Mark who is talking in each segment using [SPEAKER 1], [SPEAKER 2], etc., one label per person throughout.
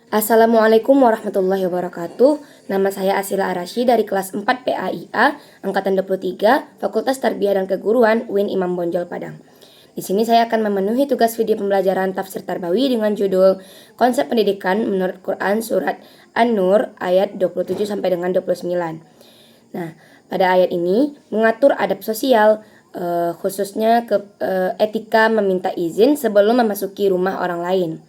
[SPEAKER 1] Assalamualaikum warahmatullahi wabarakatuh. Nama saya Asila Arasy dari kelas 4 PAIA, angkatan 23, Fakultas Tarbiyah dan Keguruan UIN Imam Bonjol Padang. Di sini saya akan memenuhi tugas video pembelajaran tafsir Tarbawi dengan judul Konsep Pendidikan menurut Quran Surat An-Nur ayat 27 sampai dengan 29. Nah, pada ayat ini mengatur adab sosial, khususnya etika meminta izin sebelum memasuki rumah orang lain.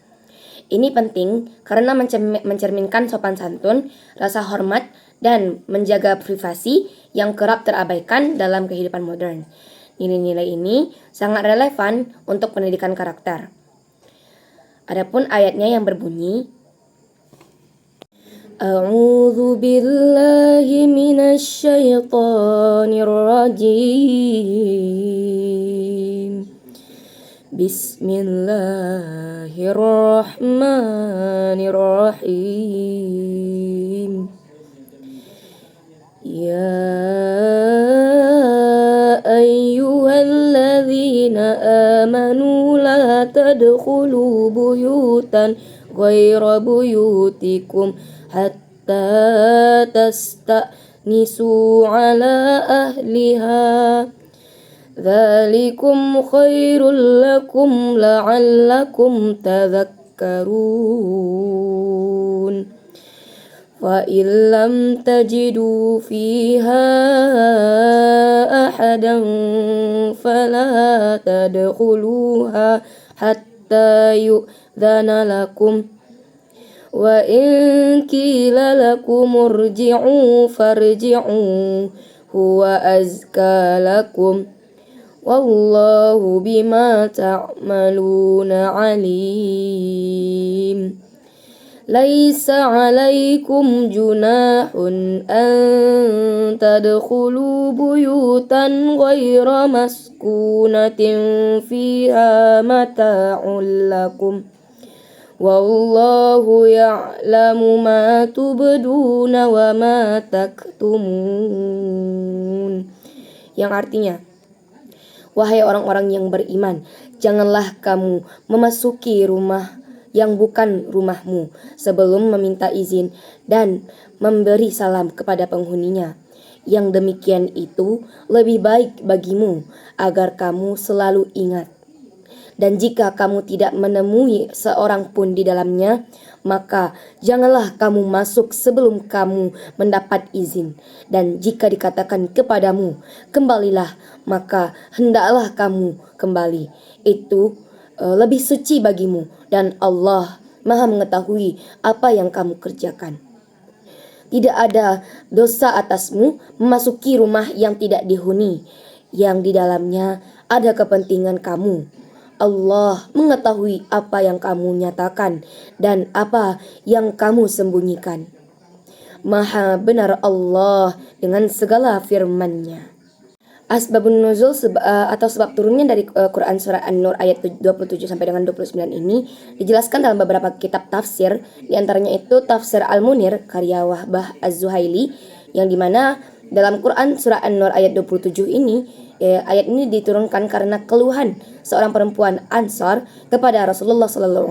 [SPEAKER 1] Ini penting karena mencerminkan sopan santun, rasa hormat, dan menjaga privasi yang kerap terabaikan dalam kehidupan modern. Nilai-nilai ini sangat relevan untuk pendidikan karakter. Adapun ayatnya yang berbunyi, A'udzu billahi minasy syaithanir rajim. Bismillahirrahmanirrahim. Ya ayyuhalladzina amanu la tadkhulu buyutan ghaira buyutikum hatta tasta'nisu ala ahliha. Dzalikum khairul lakum la'allakum tadhakkarun. Fa illam tajidu fiha ahadan fala tadkhuluha hatta yu'dhana lakum. Wa in qila lakum irji'u farji'u huwa azka lakum. Wallahu bima ta'maluna alim. Laisa 'alaikum junahun an tadkhulu buyutan ghaira maskunatin fiha mata'un lakum. Wallahu ya'lamu ma tubduna wa ma taktumun. Yang artinya, wahai orang-orang yang beriman, janganlah kamu memasuki rumah yang bukan rumahmu sebelum meminta izin dan memberi salam kepada penghuninya. Yang demikian itu lebih baik bagimu agar kamu selalu ingat. Dan jika kamu tidak menemui seorang pun di dalamnya, maka janganlah kamu masuk sebelum kamu mendapat izin. Dan jika dikatakan kepadamu, kembalilah, maka hendaklah kamu kembali. Itu lebih suci bagimu, dan Allah Maha mengetahui apa yang kamu kerjakan. Tidak ada dosa atasmu memasuki rumah yang tidak dihuni, yang di dalamnya ada kepentingan kamu. Allah mengetahui apa yang kamu nyatakan dan apa yang kamu sembunyikan. Maha benar Allah dengan segala firman-Nya. Asbabun nuzul atau sebab turunnya dari Quran Surah An-Nur ayat 27 sampai dengan 29 ini dijelaskan dalam beberapa kitab tafsir. Di antaranya itu Tafsir Al-Munir karya Wahbah Az-Zuhaili, yang dimana dalam Quran Surah An-Nur ayat 27 ini, ayat ini diturunkan karena keluhan seorang perempuan Ansar kepada Rasulullah SAW.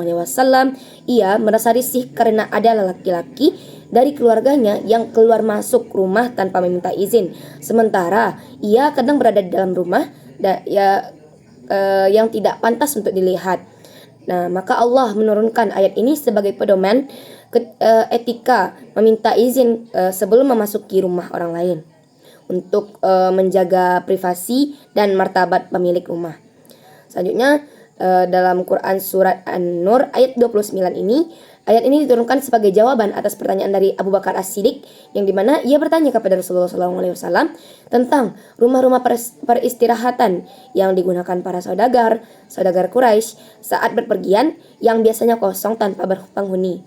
[SPEAKER 1] Ia merasa risih karena ada laki-laki dari keluarganya yang keluar masuk rumah tanpa meminta izin, sementara ia kadang berada di dalam rumah yang tidak pantas untuk dilihat. Nah, maka Allah menurunkan ayat ini sebagai pedoman etika meminta izin sebelum memasuki rumah orang lain, untuk menjaga privasi dan martabat pemilik rumah. Selanjutnya, dalam Quran Surat An-Nur ayat 29 ini, ayat ini diturunkan sebagai jawaban atas pertanyaan dari Abu Bakar As-Siddiq, yang dimana ia bertanya kepada Rasulullah SAW tentang rumah-rumah peristirahatan yang digunakan para saudagar Quraisy saat berpergian yang biasanya kosong tanpa berpenghuni.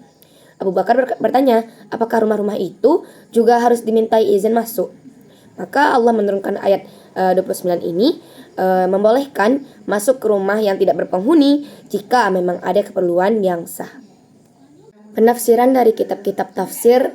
[SPEAKER 1] Abu Bakar bertanya, apakah rumah-rumah itu juga harus dimintai izin masuk? Maka Allah menurunkan ayat 29 ini membolehkan masuk ke rumah yang tidak berpenghuni jika memang ada keperluan yang sah. Penafsiran dari kitab-kitab tafsir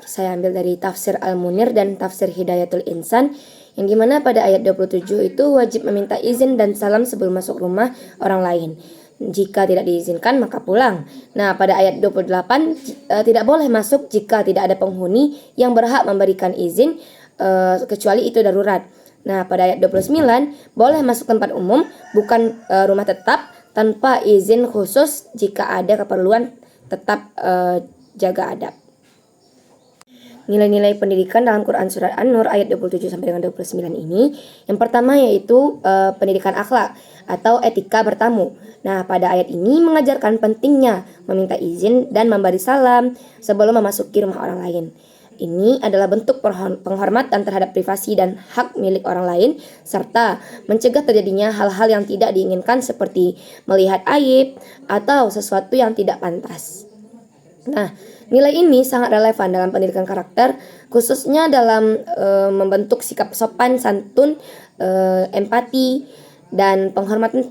[SPEAKER 1] saya ambil dari Tafsir Al-Munir dan Tafsir Hidayatul Insan, yang dimana pada ayat 27 itu wajib meminta izin dan salam sebelum masuk rumah orang lain. Jika tidak diizinkan maka pulang. Nah, pada ayat 28 tidak boleh masuk jika tidak ada penghuni yang berhak memberikan izin kecuali itu darurat. Nah, pada ayat 29 boleh masuk tempat umum bukan rumah tetap tanpa izin khusus jika ada keperluan tetap jaga adab. Nilai-nilai pendidikan dalam Quran Surat An-Nur ayat 27 sampai dengan 29 ini, yang pertama yaitu pendidikan akhlak atau etika bertamu. Nah, pada ayat ini mengajarkan pentingnya meminta izin dan memberi salam sebelum memasuki rumah orang lain. Ini adalah bentuk penghormatan terhadap privasi dan hak milik orang lain, serta mencegah terjadinya hal-hal yang tidak diinginkan seperti melihat aib atau sesuatu yang tidak pantas. Nah, nilai ini sangat relevan dalam pendidikan karakter, khususnya dalam membentuk sikap sopan, santun, empati, dan penghormatan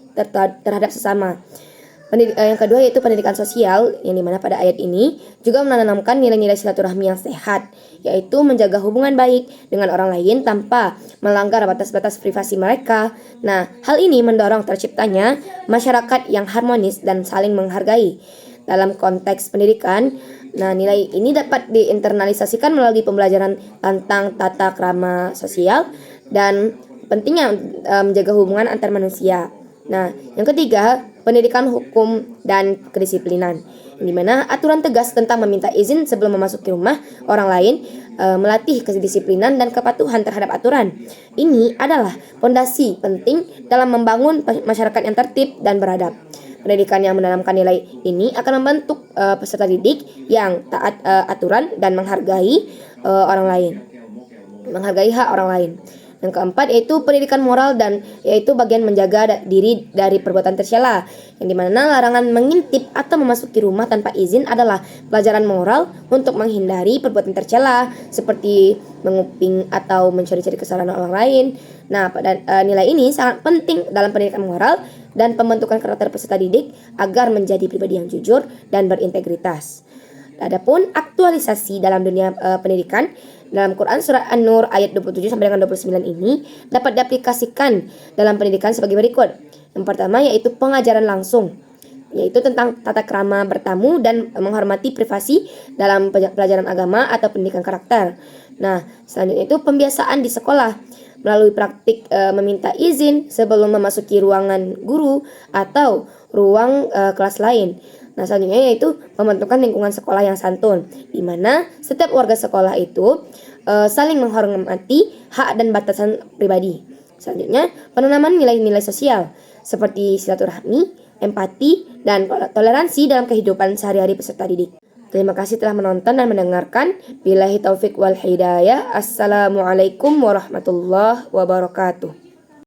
[SPEAKER 1] terhadap sesama. Yang kedua yaitu pendidikan sosial, yang dimana pada ayat ini juga menanamkan nilai-nilai silaturahmi yang sehat, yaitu menjaga hubungan baik dengan orang lain tanpa melanggar batas-batas privasi mereka. Nah, hal ini mendorong terciptanya masyarakat yang harmonis dan saling menghargai. Dalam konteks pendidikan, nah nilai ini dapat diinternalisasikan melalui pembelajaran tentang tata krama sosial dan pentingnya menjaga hubungan antar manusia. Nah, yang ketiga, pendidikan hukum dan kedisiplinan, di mana aturan tegas tentang meminta izin sebelum memasuki rumah orang lain, melatih kedisiplinan dan kepatuhan terhadap aturan. Ini adalah fondasi penting dalam membangun masyarakat yang tertib dan beradab. Pendidikan yang menanamkan nilai ini akan membentuk peserta didik yang taat aturan dan menghargai orang lain, menghargai hak orang lain. Yang keempat yaitu pendidikan moral, dan yaitu bagian menjaga diri dari perbuatan tercela, yang dimana larangan mengintip atau memasuki rumah tanpa izin adalah pelajaran moral untuk menghindari perbuatan tercela seperti menguping atau mencuri-curi kesalahan orang lain. Nah, pada nilai ini sangat penting dalam pendidikan moral dan pembentukan karakter peserta didik agar menjadi pribadi yang jujur dan berintegritas. Adapun aktualisasi dalam dunia pendidikan dalam Quran Surat An-Nur ayat 27 sampai dengan 29 ini dapat diaplikasikan dalam pendidikan sebagai berikut. Yang pertama yaitu pengajaran langsung, yaitu tentang tata krama bertamu dan menghormati privasi dalam pelajaran agama atau pendidikan karakter. Nah, selanjutnya itu pembiasaan di sekolah melalui praktik meminta izin sebelum memasuki ruangan guru atau ruang kelas lain. Nah, selanjutnya yaitu pembentukan lingkungan sekolah yang santun, di mana setiap warga sekolah itu saling menghormati hak dan batasan pribadi. Selanjutnya, penanaman nilai-nilai sosial seperti silaturahmi, empati, dan toleransi dalam kehidupan sehari-hari peserta didik. Terima kasih telah menonton dan mendengarkan. Billahi taufik wal hidayah. Assalamualaikum warahmatullahi wabarakatuh.